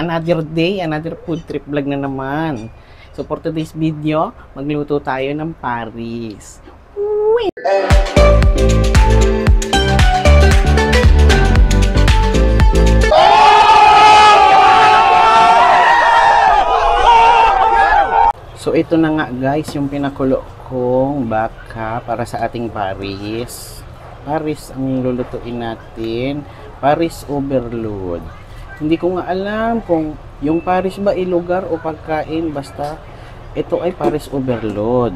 Another day, another food trip vlog na naman. So for today's video, magluto tayo ng Paris. Uy! So ito na nga guys, yung pinakulo kong baka para sa ating Paris. Paris ang lulutuin natin. Paris overload. Hindi ko nga alam kung yung Paris ba lugar o pagkain, basta ito ay Paris overload.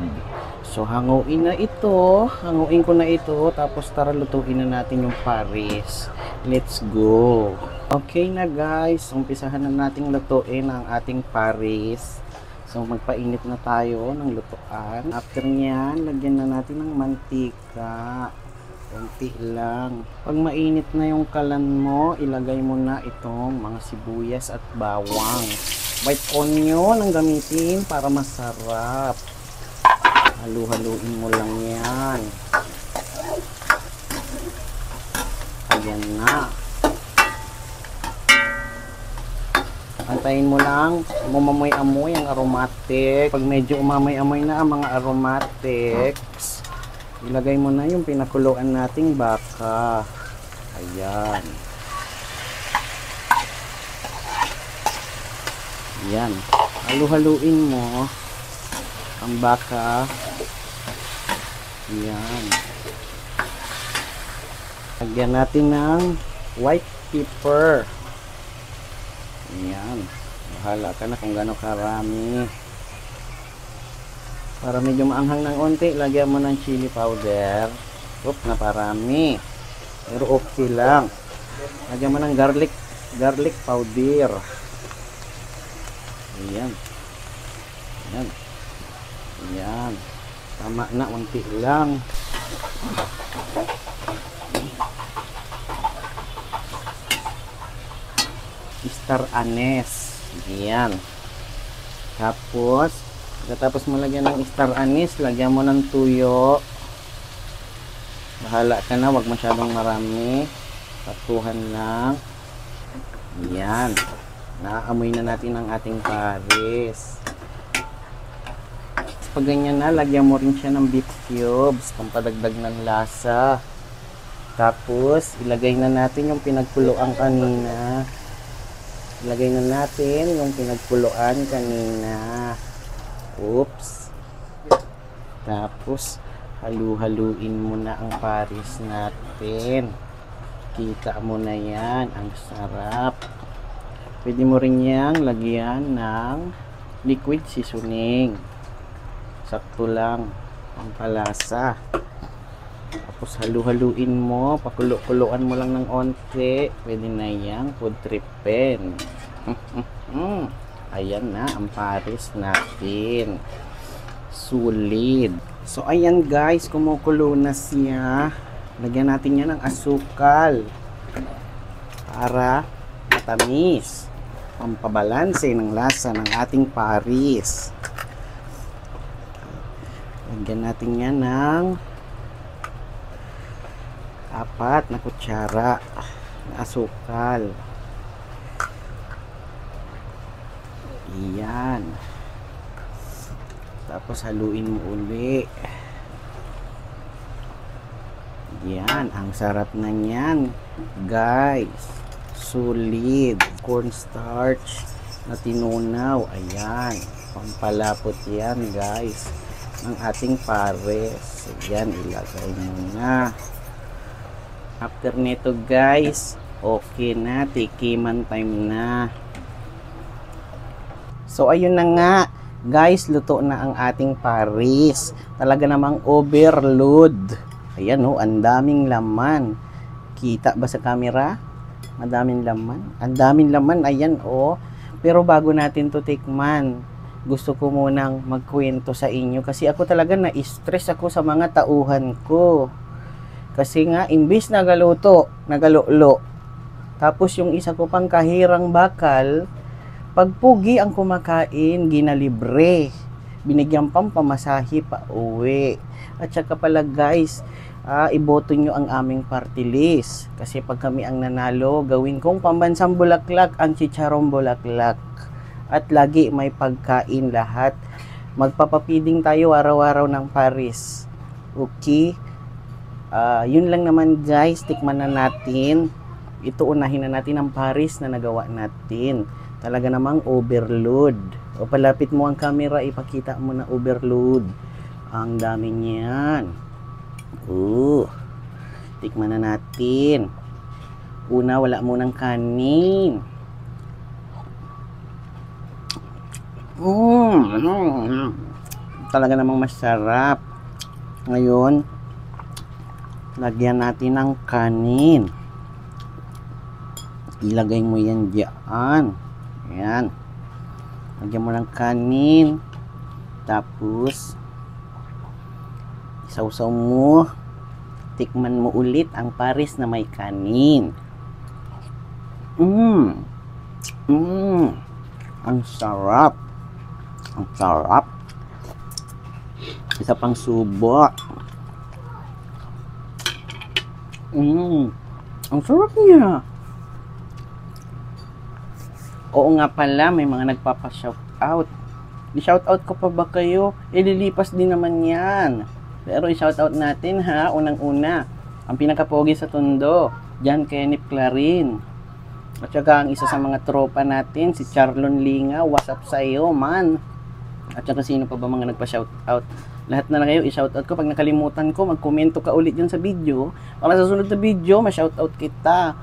So hanguin na ito, hanguin ko na ito, tapos tara lutuin na natin yung Paris. Let's go. Okay na guys, umpisahan na nating lutuin ang ating Paris. So magpainit na tayo ng lutuan. After nyan, lagyan na natin ng mantika. Konti lang. Pag mainit na yung kalan mo, ilagay mo na itong mga sibuyas at bawang. White onion ang gamitin para masarap. Halu-haluin mo lang yan. Ayan na. Antayin mo lang, mumamoy-amoy ang aromatic. Pag medyo umamoy-amoy na ang mga aromatics, ilagay mo na yung pinakuluan nating baka. Ayan. Ayan. Halu-haluin mo ang baka. Ayan. Lagyan natin ng white pepper. Ayan. Bahala ka na kung gano'ng karami. Para medyo maanghang ng onti, lagyan mo ng chili powder. Oop, naparami. Pero okay lang. Lagyan mo ng garlic powder. Ayan. Ayan. Ayan. Tama na, onti lang. Star anise. Ayan. Tapos mo lagyan ng star anise, lagyan mo ng tuyo. Bahala ka na, wag masyadong marami. Patuhan lang. Ayan. Naaamoy na natin ang ating Paris. Pag ganyan na, lagyan mo rin siya ng beef cubes, pampadagdag ng lasa. Tapos, ilagay na natin yung pinagkuluan kanina. Ilagay na natin yung pinagkuluan kanina. Oops. Tapos, halu-haluin mo na ang Paris natin. Kita mo na yan. Ang sarap. Pwede mo rin yang lagyan ng liquid seasoning. Sakto lang. Pampalasa. Tapos, halu-haluin mo. Pakulo-kuloan mo lang ng onte. Pwede na yang food tripin. Ayan na ang Paris natin. Sulit. So ayan guys, kumukulo na siya. Lagyan natin yan ng asukal para matamis. Pampabalanse ng lasa ng ating Paris. Lagyan natin yan ng 4 na kutsara na asukal. Iyan. Tapos haluin mo uli. Yan. Ang sarap na yan. Guys. Solid. Cornstarch na tinunaw. Ayan. Pampalapot yan guys. Ang ating Paris. Ayan. Ilagay mo na. After nito guys. Okay na. Tikiman time na. So ayun na nga guys, luto na ang ating Paris. Talaga namang overload. Ayan oh, ang daming laman. Kita ba sa camera? Madaming laman. Ang daming laman, ayan oh. Pero bago natin to tikman, gusto ko munang magkwento sa inyo kasi ako talaga na-stress ako sa mga tauhan ko. Kasi nga imbis nagaluto, nagalolo. Tapos yung isa ko pang kahirang bakal, pagpugi ang kumakain, ginalibre. Binigyan pang pamasahe pa uwi. At saka pala guys, iboto nyo ang aming party list. Kasi pag kami ang nanalo, gawin kong pambansang bulaklak ang chicharong bulaklak. At lagi may pagkain lahat. Magpapapiding tayo araw-araw ng Paris. Okay? Yun lang naman guys, tikman na natin. Ito, unahin na natin ang Paris na nagawa natin. Talaga namang overload. O palapit mo ang camera, ipakita mo na overload. Ang dami niyan. Tikman na natin. Una, wala munang kanin. Talaga namang masarap. Ngayon, lagyan natin ng kanin. Ilagay mo yan diyan. Ayan. Lagyan mo ng kanin. Tapos, isawsaw mo. Tikman mo ulit ang Paris na may kanin. Ang sarap. Ang sarap. Isa pang subo. Ang sarap niya. Oo nga pala, may mga nagpapa-shoutout. I-shoutout ko pa ba kayo? Lilipas din naman yan. Pero i-shoutout natin ha, unang-una. Ang pinakapogi sa Tondo, John Kenneth Clarin. At saka ang isa sa mga tropa natin, si Charlon Linga. What's up sa iyo, man? At saka sino pa ba mga nagpa-shoutout? Lahat na lang kayo i-shoutout ko. Pag nakalimutan ko, mag-komento ka ulit dyan sa video. Para sa sunod na video, ma-shoutout kita.